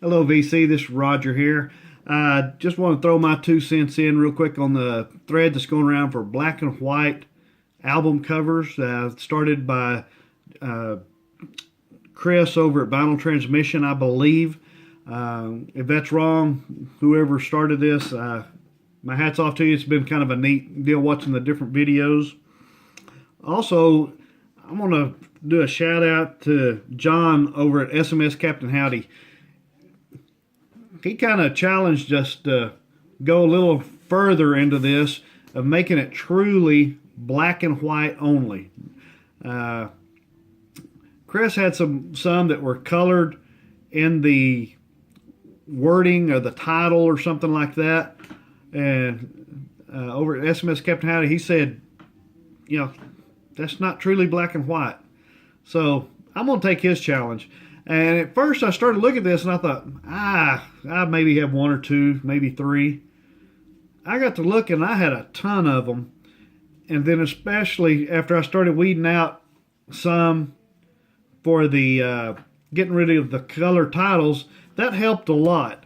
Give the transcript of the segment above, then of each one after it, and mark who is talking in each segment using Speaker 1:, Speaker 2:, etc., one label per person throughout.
Speaker 1: Hello, VC. This is Roger here. I just want to throw my 2 cents in real quick on the thread that's going around for black and white album covers. Started by uh, Chris over at Vinyl Transmission, I believe. If that's wrong, whoever started this, my hat's off to you. It's been kind of a neat deal watching the different videos. Also, I'm going to do a shout out to John over at SMS Captain Howdy. He kind of challenged us to go a little further into this of making it truly black and white only. Chris had some that were colored in the wording or the title or something like that. And over at SMS Captain Howdy, he said, that's not truly black and white. So I'm going to take his challenge. And at first I started looking at this and I thought, I maybe have one or two, maybe three. I got to look and I had a ton of them. And then especially after I started weeding out some for the getting rid of the color titles, that helped a lot.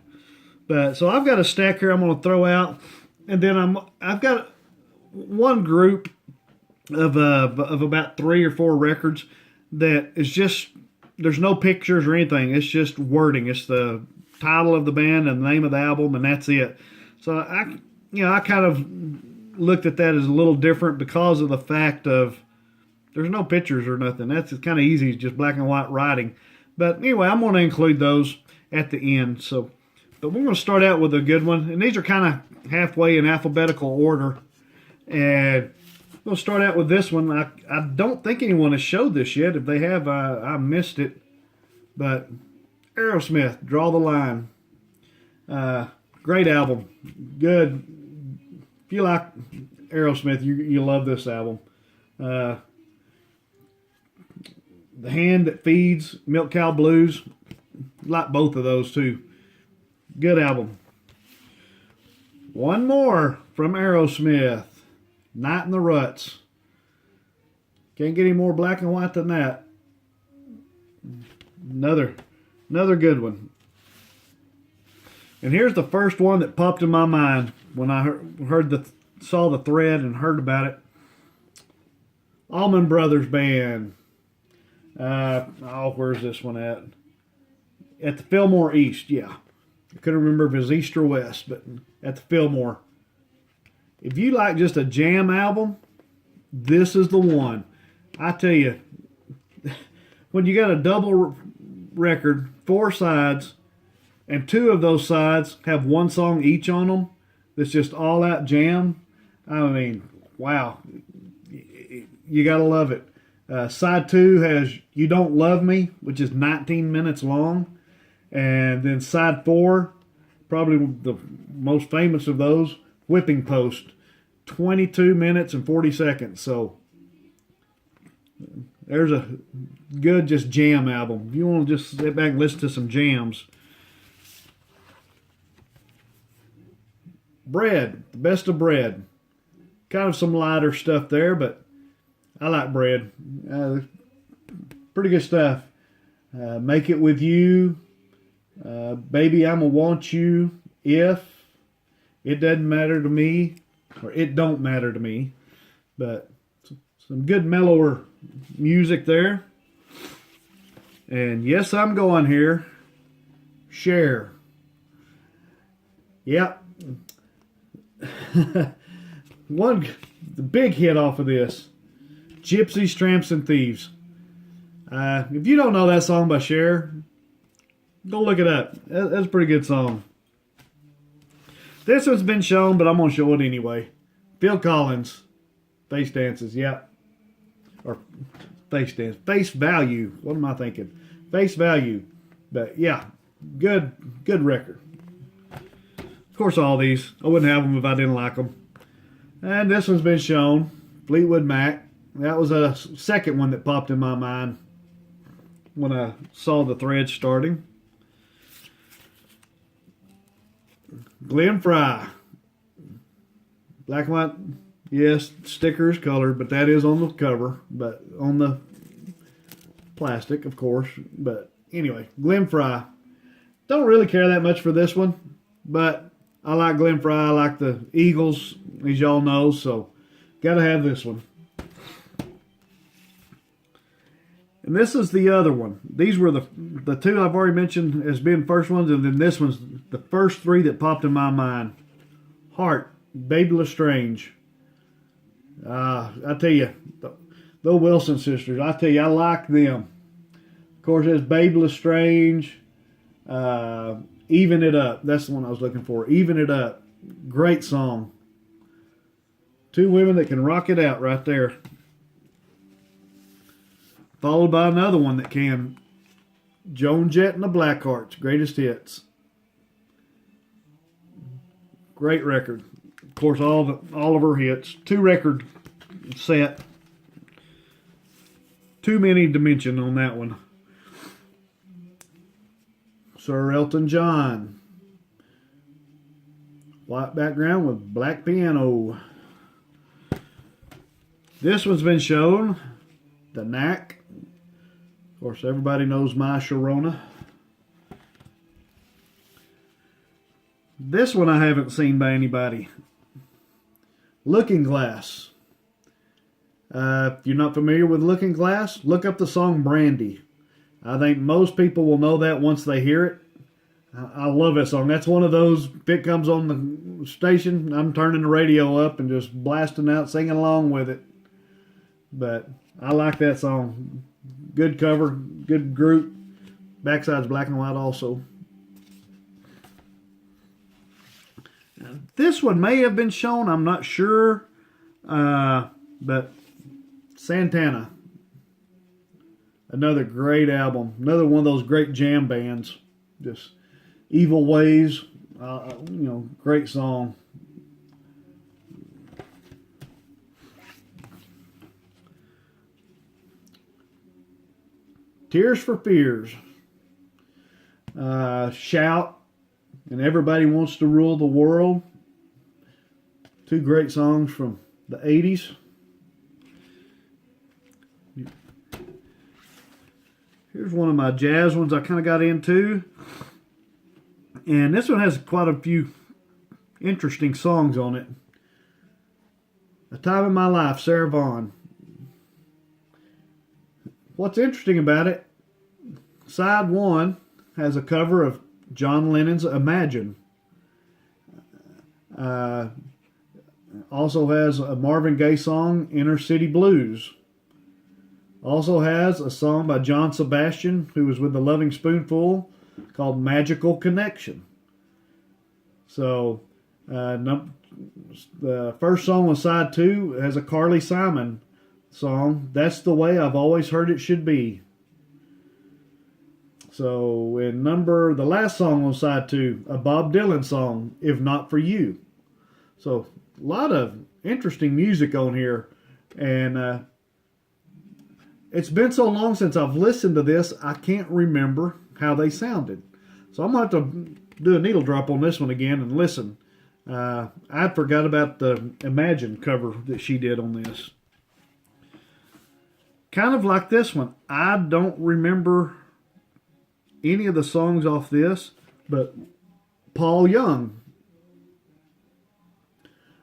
Speaker 1: But so I've got a stack here I'm going to throw out. And then I've got one group of about 3 or 4 records that is just, there's no pictures or anything. It's just wording. It's the title of the band and the name of the album, and that's it. So I kind of looked at that as a little different because of the fact of there's no pictures or nothing. That's kind of easy, just black and white writing. But anyway, I'm going to include those at the end. So, but we're going to start out with a good one, and these are kind of halfway in alphabetical order. And we'll start out with this one. I don't think anyone has showed this yet. If they have, I missed it. But Aerosmith, Draw the Line. Great album. Good. If you like Aerosmith, you love this album. The Hand That Feeds, Milk Cow Blues. Like both of those too. Good album. One more from Aerosmith. Night in the Ruts. Can't get any more black and white than that. Another good one. And here's the first one that popped in my mind when I saw the thread and heard about it. Allman Brothers Band. Where's this one at? At the Fillmore East, yeah. I couldn't remember if it was East or West, but at the Fillmore. If you like just a jam album, this is the one. I tell you, when you got a double record, 4 sides, and 2 of those sides have one song each on them, that's just all out jam, I mean, wow. You got to love it. Side 2 has You Don't Love Me, which is 19 minutes long. And then side 4, probably the most famous of those, Whipping Post, 22 minutes and 40 seconds. So there's a good just jam album. If you want to just sit back and listen to some jams. Bread, the best of Bread. Kind of some lighter stuff there, but I like Bread. Pretty good stuff. Make It With You. Baby, I'ma Want You. If. It Doesn't Matter to Me. Or It Don't Matter to Me. But some good mellower music there. And yes, I'm going here. Cher. Yep. The big hit off of this. Gypsies, Tramps, and Thieves. If you don't know that song by Cher, go look it up. That's a pretty good song. This one's been shown, but I'm going to show it anyway. Phil Collins, Face Dances, yep. Or Face Dance. Face Value. What am I thinking? Face Value. But yeah, good record. Of course, all these. I wouldn't have them if I didn't like them. And this one's been shown. Fleetwood Mac. That was a second one that popped in my mind when I saw the thread starting. Glenn Fry. Black and white. Yes, sticker is colored, but that is on the cover. But on the plastic, of course. But anyway, Glenn Fry. Don't really care that much for this one, but I like Glenn Frey. I like the Eagles, as y'all know, so got to have this one. And this is the other one. These were the two I've already mentioned as being first ones, and then this one's the first three that popped in my mind. Heart, Baby Lestrange. I tell you, the Wilson sisters, I tell you, I like them. Of course, there's Baby Lestrange. Even It Up. That's the one I was looking for. Even It Up. Great song. Two women that can rock it out right there. Followed by another one that can. Joan Jett and the Blackhearts. Greatest Hits. Great record. Of course, all of her hits. 2-record set. Too many to mention on that one. Sir Elton John. White background with black piano. This one's been shown. The Knack. Of course, everybody knows My Sharona. This one I haven't seen by anybody. Looking Glass. If you're not familiar with Looking Glass, look up the song Brandy. I think most people will know that once they hear it. I love that song. That's one of those, if it comes on the station, I'm turning the radio up and just blasting out, singing along with it. But I like that song. Good cover, good group. Backside's black and white also. This one may have been shown, I'm not sure. But Santana. Another great album. Another one of those great jam bands. Just Evil Ways. Great song. Tears for Fears. Shout. And Everybody Wants to Rule the World. Two great songs from the 80s. Here's one of my jazz ones I kind of got into. And this one has quite a few interesting songs on it. A Time in My Life, Sarah Vaughan. What's interesting about it, side one has a cover of John Lennon's Imagine. Also has a Marvin Gaye song, Inner City Blues. Also has a song by John Sebastian, who was with the Loving Spoonful, called Magical Connection. So, the first song on side two has a Carly Simon song, That's the Way I've Always Heard It Should Be. So, the last song on side two, a Bob Dylan song, If Not For You. So, a lot of interesting music on here. And it's been so long since I've listened to this, I can't remember how they sounded. So I'm going to have to do a needle drop on this one again and listen. I forgot about the Imagine cover that she did on this. Kind of like this one. I don't remember any of the songs off this, but Paul Young.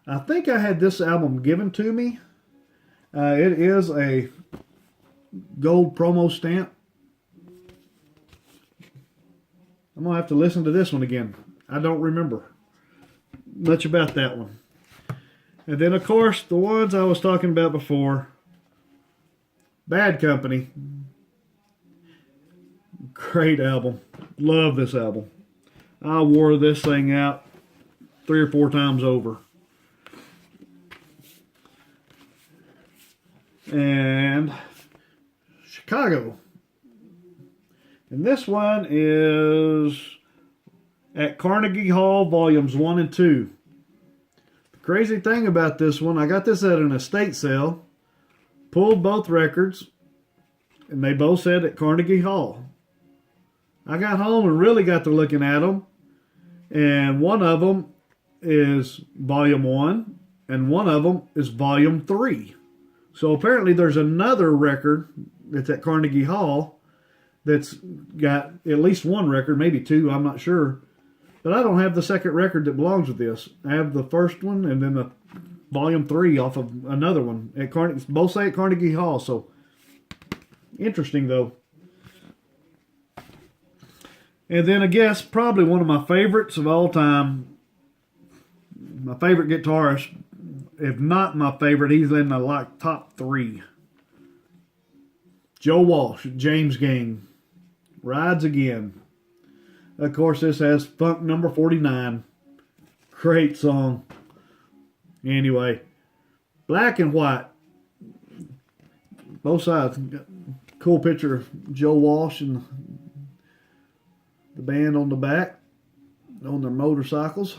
Speaker 1: I think I had this album given to me. It is a gold promo stamp. I'm going to have to listen to this one again. I don't remember much about that one. And then, of course, the ones I was talking about before. Bad Company. Great album. Love this album. I wore this thing out 3 or 4 times over. And Chicago. And this one is at Carnegie Hall, volumes 1 and 2. The crazy thing about this one, I got this at an estate sale, pulled both records, and they both said at Carnegie Hall. I got home and really got to looking at them, and one of them is volume 1, and one of them is volume 3. So apparently there's another record that's at Carnegie Hall that's got at least one record, maybe two, I'm not sure. But I don't have the second record that belongs with this. I have the first one and then the volume 3 off of another one. Both say at Carnegie Hall, so interesting though. And then I guess probably one of my favorites of all time, my favorite guitarist, if not my favorite, he's in the top 3. Joe Walsh, James Gang, Rides Again. Of course, this has Funk Number 49. Great song. Anyway, Black and White. Both sides. Cool picture of Joe Walsh and the band on the back on their motorcycles.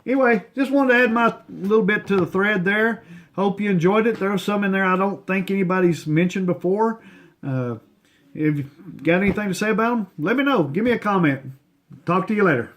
Speaker 1: Anyway, just wanted to add my little bit to the thread there. Hope you enjoyed it. There was some in there I don't think anybody's mentioned before. If you got anything to say about them, let me know. Give me a comment. Talk to you later.